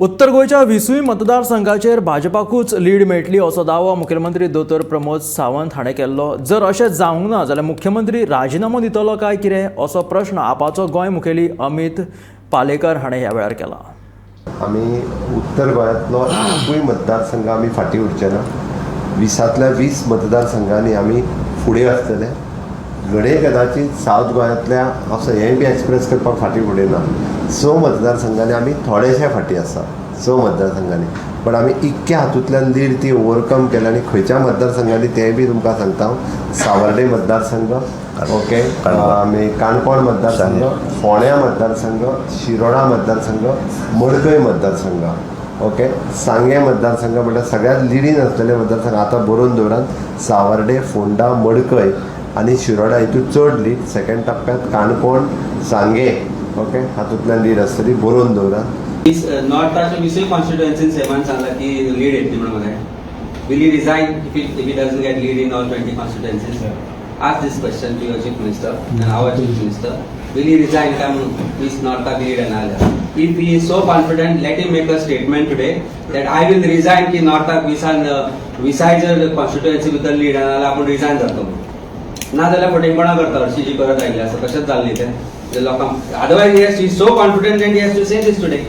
उत्तर गोयच्या 20 मतदारसंघाचेर भाजपाकूच लीड मेळटली असो दावो मुखेलमंत्री दोतोर प्रमोद सावंत हाणें केल्लो. जर अशें जावंक ना जाल्यार मुख्यमंत्री राजिनामो दितलो काय कितें असो प्रश्न आपाचो गोंय मुखेली अमित पालेकर हाणें ह्या वेळार केला. आमी उत्तर गोंयांतलो एकूय मतदारसंघ आमी फाटीं उरचे ना. 20तल्या 20 मतदारसंघांनी आमी फुडें आसतले. घडये कदाचित सावथ गोंयांतल्या असो हेंय बी एक्सप्रेस करपाक फाटीं फुडें ना. 6 मतदारसंघांनी आमी थोडेशे फाटीं आसा. 6 मतदारसंघांनी पण आमी इतक्या हातूंतल्यान लीड ती ओवरकम केल्या आनी खंयच्या मतदारसंघांनी तेंय बी तुमकां सांगता हांव. सावर्डे मतदारसंघ, ओके, आमी काणकोण मतदारसंघ, फोंड्या मतदारसंघ, शिरोडा मतदारसंघ, मडकय मतदारसंघ, ओके, सांगे मतदारसंघ म्हटल्यार सगळ्यात लिडीन आसलेले मतदारसंघ आतां बरोवन दवरात. सावर्डे, फोंडा, मडकय आनी शिरोडा हितून चड लीड. सेकंड टप्प्यात काणकोण, सांगे, ओके, हातूंतल्यान लीड आसतली, बरोवन दवरात. नॉर्थाच्या 20 कॉन्स्टिट्युएन्सीज हेमान सांगला की लीड येतली म्हणून मला. Will he resign if he doesn't get lead in all 20 constituencies? Ask this question to your chief minister and our chief minister. Will he resign come this North lead and all? If he is so confident, let him make a statement today that I will resign ki North विसायजर constituency with the lead and all आपण resign करतो. ना जाल्यार फटेपणा करता हरशीं करत आयले असं कशेंच जाल्ली ते लोकांक. Otherwise he is so confident that he has to say this today.